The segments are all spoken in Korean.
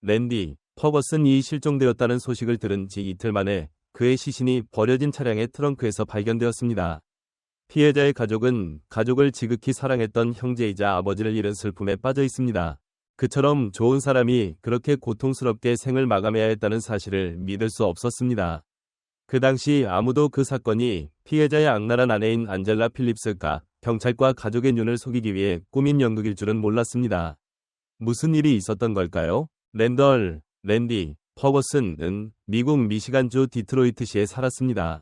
랜디, 퍼거슨이 실종되었다는 소식을 들은 지 이틀 만에 그의 시신이 버려진 차량의 트렁크에서 발견되었습니다. 피해자의 가족은 가족을 지극히 사랑했던 형제이자 아버지를 잃은 슬픔에 빠져 있습니다. 그처럼 좋은 사람이 그렇게 고통스럽게 생을 마감해야 했다는 사실을 믿을 수 없었습니다. 그 당시 아무도 그 사건이 피해자의 악랄한 아내인 안젤라 필립스가 경찰과 가족의 눈을 속이기 위해 꾸민 연극일 줄은 몰랐습니다. 무슨 일이 있었던 걸까요? 랜디, 퍼거슨은 미국 미시간주 디트로이트시에 살았습니다.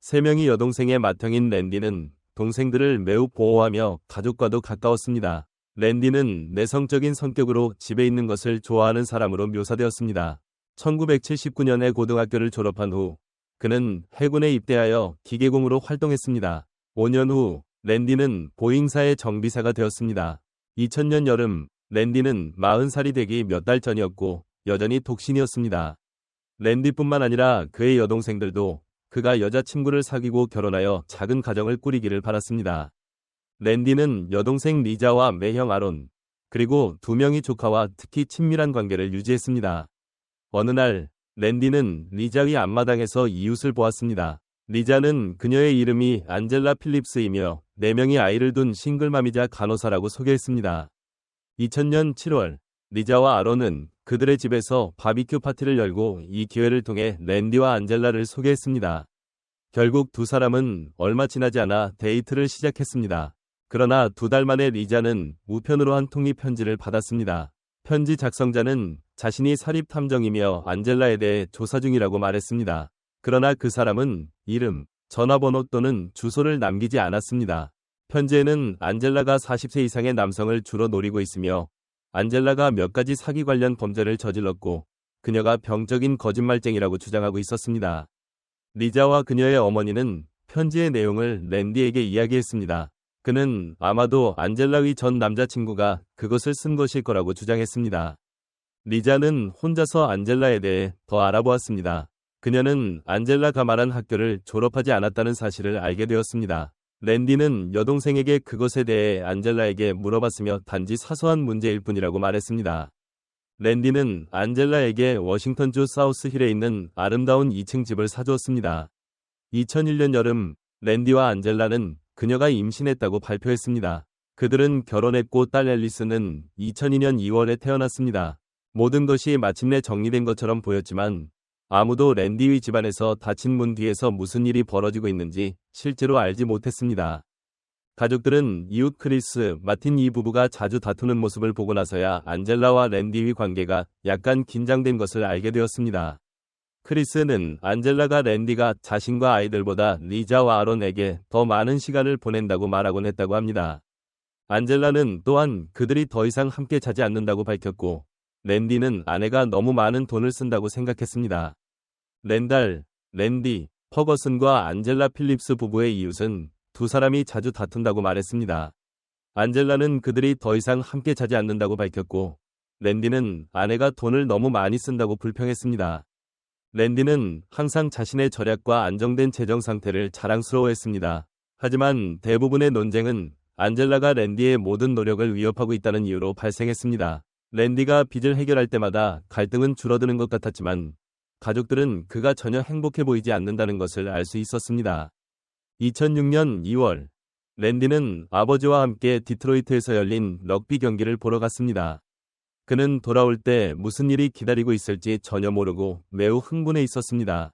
3명의 여동생의 맏형인 랜디는 동생들을 매우 보호하며 가족과도 가까웠습니다. 랜디는 내성적인 성격으로 집에 있는 것을 좋아하는 사람으로 묘사되었습니다. 1979년에 고등학교를 졸업한 후 그는 해군에 입대하여 기계공으로 활동했습니다. 5년 후 랜디는 보잉사의 정비사가 되었습니다. 2000년 여름 랜디는 40살이 되기 몇 달 전이었고 여전히 독신이었습니다. 랜디뿐만 아니라 그의 여동생들도 그가 여자친구를 사귀고 결혼하여 작은 가정을 꾸리기를 바랐습니다. 랜디는 여동생 리자와 매형 아론, 그리고 2명의 조카와 특히 친밀한 관계를 유지했습니다. 어느 날 랜디는 리자의 앞마당에서 이웃을 보았습니다. 리자는 그녀의 이름이 안젤라 필립스이며 4명의 아이를 둔 싱글맘이자 간호사라고 소개했습니다. 2000년 7월 리자와 아론은 그들의 집에서 바비큐 파티를 열고 이 기회를 통해 랜디와 안젤라를 소개했습니다. 결국 두 사람은 얼마 지나지 않아 데이트를 시작했습니다. 그러나 2달 만에 리자는 우편으로 한 통의 편지를 받았습니다. 편지 작성자는 자신이 사립탐정이며 안젤라에 대해 조사 중이라고 말했습니다. 그러나 그 사람은 이름, 전화번호 또는 주소를 남기지 않았습니다. 편지에는 안젤라가 40세 이상의 남성을 주로 노리고 있으며 안젤라가 몇 가지 사기 관련 범죄를 저질렀고 그녀가 병적인 거짓말쟁이라고 주장하고 있었습니다. 리자와 그녀의 어머니는 편지의 내용을 랜디에게 이야기했습니다. 그는 아마도 안젤라의 전 남자친구가 그것을 쓴 것일 거라고 주장했습니다. 리자는 혼자서 안젤라에 대해 더 알아보았습니다. 그녀는 안젤라가 말한 학교를 졸업하지 않았다는 사실을 알게 되었습니다. 랜디는 여동생에게 그것에 대해 안젤라에게 물어봤으며 단지 사소한 문제일 뿐이라고 말했습니다. 랜디는 안젤라에게 워싱턴주 사우스힐에 있는 아름다운 2층 집을 사주었습니다. 2001년 여름 랜디와 안젤라는 그녀가 임신했다고 발표했습니다. 그들은 결혼했고 딸 앨리스는 2002년 2월에 태어났습니다. 모든 것이 마침내 정리된 것처럼 보였지만 아무도 랜디의 집안에서 닫힌 문 뒤에서 무슨 일이 벌어지고 있는지 실제로 알지 못했습니다. 가족들은 이웃 크리스, 마틴 이 부부가 자주 다투는 모습을 보고 나서야 안젤라와 랜디의 관계가 약간 긴장된 것을 알게 되었습니다. 크리스는 안젤라가 랜디가 자신과 아이들보다 리자와 아론에게 더 많은 시간을 보낸다고 말하곤 했다고 합니다. 안젤라는 또한 그들이 더 이상 함께 자지 않는다고 밝혔고 랜디는 아내가 너무 많은 돈을 쓴다고 생각했습니다. 랜디, 퍼거슨과 안젤라 필립스 부부의 이웃은 두 사람이 자주 다툰다고 말했습니다. 안젤라는 그들이 더 이상 함께 자지 않는다고 밝혔고 랜디는 아내가 돈을 너무 많이 쓴다고 불평했습니다. 랜디는 항상 자신의 절약과 안정된 재정 상태를 자랑스러워했습니다. 하지만 대부분의 논쟁은 안젤라가 랜디의 모든 노력을 위협하고 있다는 이유로 발생했습니다. 랜디가 빚을 해결할 때마다 갈등은 줄어드는 것 같았지만 가족들은 그가 전혀 행복해 보이지 않는다는 것을 알 수 있었습니다. 2006년 2월 랜디는 아버지와 함께 디트로이트에서 열린 럭비 경기를 보러 갔습니다. 그는 돌아올 때 무슨 일이 기다리고 있을지 전혀 모르고 매우 흥분해 있었습니다.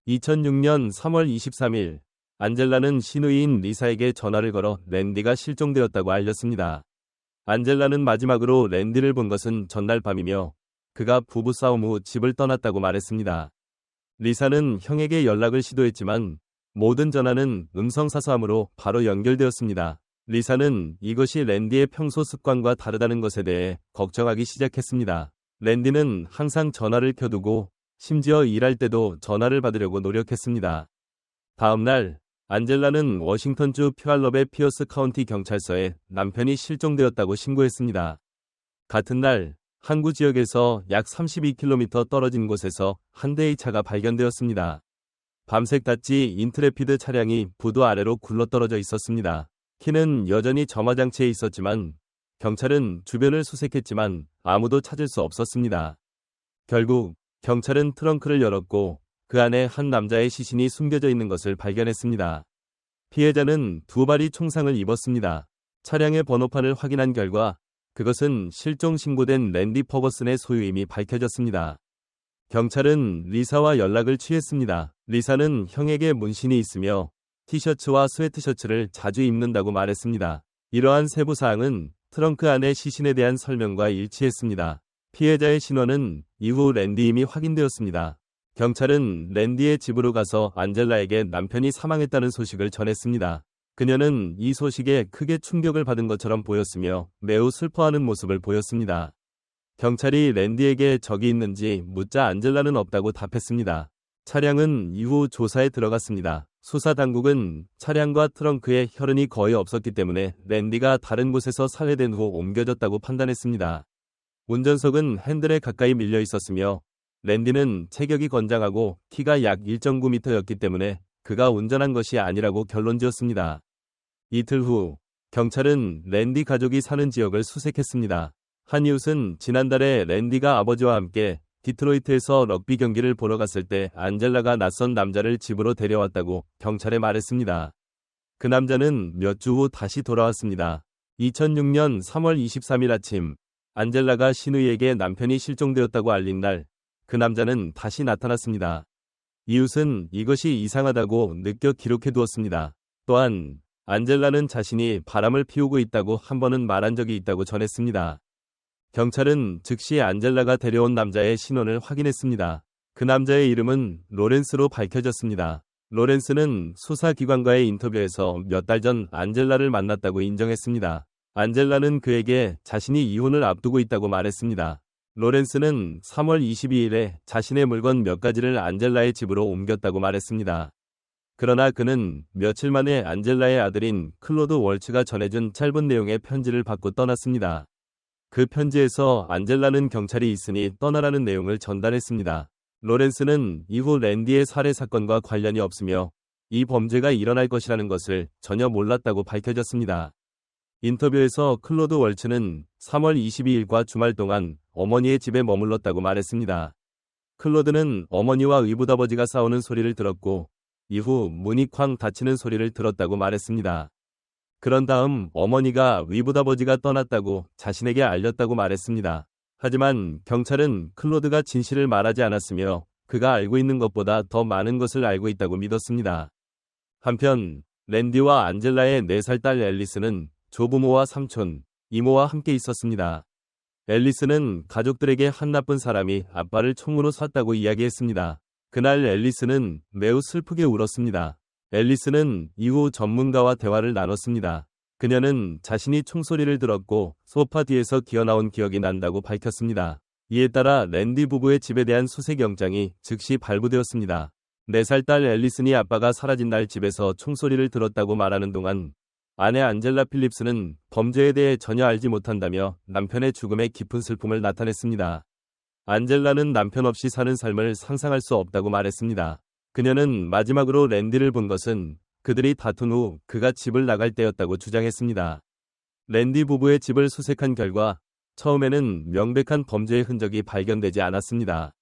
2006년 3월 23일 안젤라는 시누이인 리사에게 전화를 걸어 랜디가 실종되었다고 알렸습니다. 안젤라는 마지막으로 랜디를 본 것은 전날 밤이며 그가 부부싸움 후 집을 떠났다고 말했습니다. 리사는 형에게 연락을 시도했지만 모든 전화는 음성사서함으로 바로 연결되었습니다. 리사는 이것이 랜디의 평소 습관과 다르다는 것에 대해 걱정하기 시작했습니다. 랜디는 항상 전화를 켜두고 심지어 일할 때도 전화를 받으려고 노력했습니다. 다음 날 안젤라는 워싱턴주 퓨알럽의 피어스 카운티 경찰서에 남편이 실종되었다고 신고했습니다. 같은 날 항구 지역에서 약 32km 떨어진 곳에서 한 대의 차가 발견되었습니다. 밤색 다치 인트레피드 차량이 부두 아래로 굴러떨어져 있었습니다. 키는 여전히 점화장치에 있었지만 경찰은 주변을 수색했지만 아무도 찾을 수 없었습니다. 결국 경찰은 트렁크를 열었고 그 안에 한 남자의 시신이 숨겨져 있는 것을 발견했습니다. 피해자는 두 발이 총상을 입었습니다. 차량의 번호판을 확인한 결과 그것은 실종 신고된 랜디 퍼거슨의 소유임이 밝혀졌습니다. 경찰은 리사와 연락을 취했습니다. 리사는 형에게 문신이 있으며 티셔츠와 스웨트셔츠를 자주 입는다고 말했습니다. 이러한 세부 사항은 트렁크 안의 시신에 대한 설명과 일치했습니다. 피해자의 신원은 이후 랜디임이 확인되었습니다. 경찰은 랜디의 집으로 가서 안젤라에게 남편이 사망했다는 소식을 전했습니다. 그녀는 이 소식에 크게 충격을 받은 것처럼 보였으며 매우 슬퍼하는 모습을 보였습니다. 경찰이 랜디에게 적이 있는지 묻자 안젤라는 없다고 답했습니다. 차량은 이후 조사에 들어갔습니다. 수사 당국은 차량과 트렁크에 혈흔이 거의 없었기 때문에 랜디가 다른 곳에서 살해된 후 옮겨졌다고 판단했습니다. 운전석은 핸들에 가까이 밀려 있었으며 랜디는 체격이 건장하고 키가 약 1.9m였기 때문에 그가 운전한 것이 아니라고 결론지었습니다. 이틀 후 경찰은 랜디 가족이 사는 지역을 수색했습니다. 한 이웃은 지난달에 랜디가 아버지와 함께 디트로이트에서 럭비 경기를 보러 갔을 때 안젤라가 낯선 남자를 집으로 데려왔다고 경찰에 말했습니다. 그 남자는 몇 주 후 다시 돌아왔습니다. 2006년 3월 23일 아침 안젤라가 시누이에게 남편이 실종되었다고 알린 날 그 남자는 다시 나타났습니다. 이웃은 이것이 이상하다고 느껴 기록해 두었습니다. 또한 안젤라는 자신이 바람을 피우고 있다고 한 번은 말한 적이 있다고 전했습니다. 경찰은 즉시 안젤라가 데려온 남자의 신원을 확인했습니다. 그 남자의 이름은 로렌스로 밝혀졌습니다. 로렌스는 수사기관과의 인터뷰에서 몇 달 전 안젤라를 만났다고 인정했습니다. 안젤라는 그에게 자신이 이혼을 앞두고 있다고 말했습니다. 로렌스는 3월 22일에 자신의 물건 몇 가지를 안젤라의 집으로 옮겼다고 말했습니다. 그러나 그는 며칠 만에 안젤라의 아들인 클로드 월츠가 전해준 짧은 내용의 편지를 받고 떠났습니다. 그 편지에서 안젤라는 경찰이 있으니 떠나라는 내용을 전달했습니다. 로렌스는 이후 랜디의 살해 사건과 관련이 없으며 이 범죄가 일어날 것이라는 것을 전혀 몰랐다고 밝혀졌습니다. 인터뷰에서 클로드 월츠는 3월 22일과 주말 동안 어머니의 집에 머물렀다고 말했습니다. 클로드는 어머니와 의붓아버지가 싸우는 소리를 들었고 이후 문이 쾅 닫히는 소리를 들었다고 말했습니다. 그런 다음 어머니가 의붓아버지가 떠났다고 자신에게 알렸다고 말했습니다. 하지만 경찰은 클로드가 진실을 말하지 않았으며 그가 알고 있는 것보다 더 많은 것을 알고 있다고 믿었습니다. 한편 랜디와 안젤라의 4살 딸 앨리스는 조부모와 삼촌, 이모와 함께 있었습니다. 앨리스는 가족들에게 한 나쁜 사람이 아빠를 총으로 쐈다고 이야기했습니다. 그날 앨리스는 매우 슬프게 울었습니다. 앨리스는 이후 전문가와 대화를 나눴습니다. 그녀는 자신이 총소리를 들었고 소파 뒤에서 기어나온 기억이 난다고 밝혔습니다. 이에 따라 랜디 부부의 집에 대한 수색영장이 즉시 발부되었습니다. 4살 딸 앨리슨이 아빠가 사라진 날 집에서 총소리를 들었다고 말하는 동안 아내 안젤라 필립스는 범죄에 대해 전혀 알지 못한다며 남편의 죽음에 깊은 슬픔을 나타냈습니다. 안젤라는 남편 없이 사는 삶을 상상할 수 없다고 말했습니다. 그녀는 마지막으로 랜디를 본 것은 그들이 다툰 후 그가 집을 나갈 때였다고 주장했습니다. 랜디 부부의 집을 수색한 결과 처음에는 명백한 범죄의 흔적이 발견되지 않았습니다.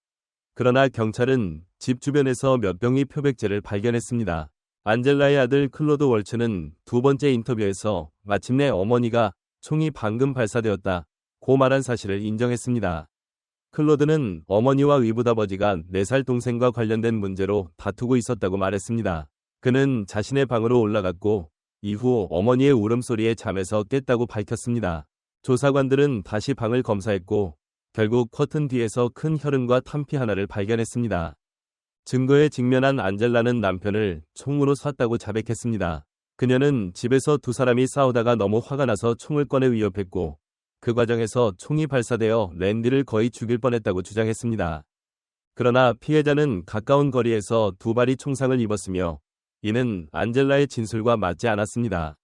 그러나 경찰은 집 주변에서 몇 병의 표백제를 발견했습니다. 안젤라의 아들 클로드 월츠는 두 번째 인터뷰에서 마침내 어머니가 총이 방금 발사되었다고 말한 사실을 인정했습니다. 클로드는 어머니와 의붓아버지가 4살 동생과 관련된 문제로 다투고 있었다고 말했습니다. 그는 자신의 방으로 올라갔고 이후 어머니의 울음소리에 잠에서 깼다고 밝혔습니다. 조사관들은 다시 방을 검사했고 결국 커튼 뒤에서 큰 혈흔과 탄피 하나를 발견했습니다. 증거에 직면한 안젤라는 남편을 총으로 쐈다고 자백했습니다. 그녀는 집에서 두 사람이 싸우다가 너무 화가 나서 총을 꺼내 위협했고 그 과정에서 총이 발사되어 랜디를 거의 죽일 뻔했다고 주장했습니다. 그러나 피해자는 가까운 거리에서 두 발이 총상을 입었으며 이는 안젤라의 진술과 맞지 않았습니다.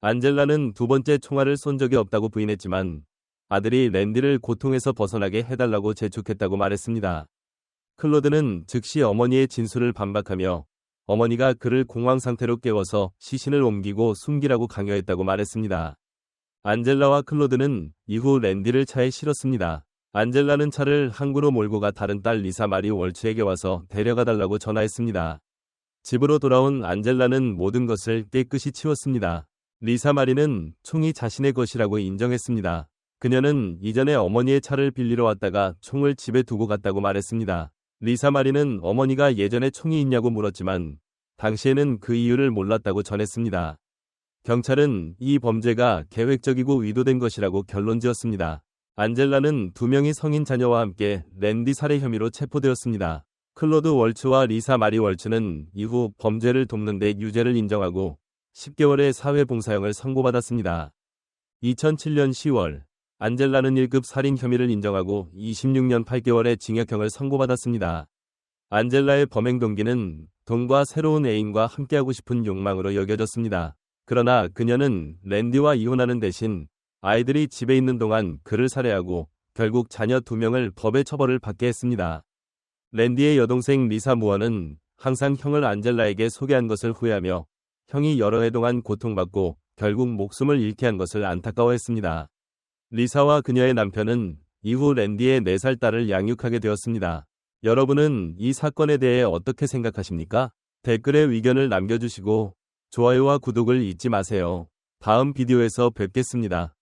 안젤라는 두 번째 총알을 쏜 적이 없다고 부인했지만 아들이 랜디를 고통에서 벗어나게 해달라고 재촉했다고 말했습니다. 클로드는 즉시 어머니의 진술을 반박하며 어머니가 그를 공황 상태로 깨워서 시신을 옮기고 숨기라고 강요했다고 말했습니다. 안젤라와 클로드는 이후 랜디를 차에 실었습니다. 안젤라는 차를 항구로 몰고 가 다른 딸 리사 마리 월츠에게 와서 데려가달라고 전화했습니다. 집으로 돌아온 안젤라는 모든 것을 깨끗이 치웠습니다. 리사 마리는 총이 자신의 것이라고 인정했습니다. 그녀는 이전에 어머니의 차를 빌리러 왔다가 총을 집에 두고 갔다고 말했습니다. 리사 마리는 어머니가 예전에 총이 있냐고 물었지만 당시에는 그 이유를 몰랐다고 전했습니다. 경찰은 이 범죄가 계획적이고 의도된 것이라고 결론지었습니다. 안젤라는 2명의 성인 자녀와 함께 랜디 살해 혐의로 체포되었습니다. 클로드 월츠와 리사 마리 월츠는 이후 범죄를 돕는 데 유죄를 인정하고 10개월의 사회봉사형을 선고받았습니다. 2007년 10월 안젤라는 1급 살인 혐의를 인정하고 26년 8개월의 징역형을 선고받았습니다. 안젤라의 범행 동기는 돈과 새로운 애인과 함께하고 싶은 욕망으로 여겨졌습니다. 그러나 그녀는 랜디와 이혼하는 대신 아이들이 집에 있는 동안 그를 살해하고 결국 자녀 2명을 법의 처벌을 받게 했습니다. 랜디의 여동생 리사 무어는 항상 형을 안젤라에게 소개한 것을 후회하며 형이 여러 해 동안 고통받고 결국 목숨을 잃게 한 것을 안타까워했습니다. 리사와 그녀의 남편은 이후 랜디의 4살 딸을 양육하게 되었습니다. 여러분은 이 사건에 대해 어떻게 생각하십니까? 댓글에 의견을 남겨주시고 좋아요와 구독을 잊지 마세요. 다음 비디오에서 뵙겠습니다.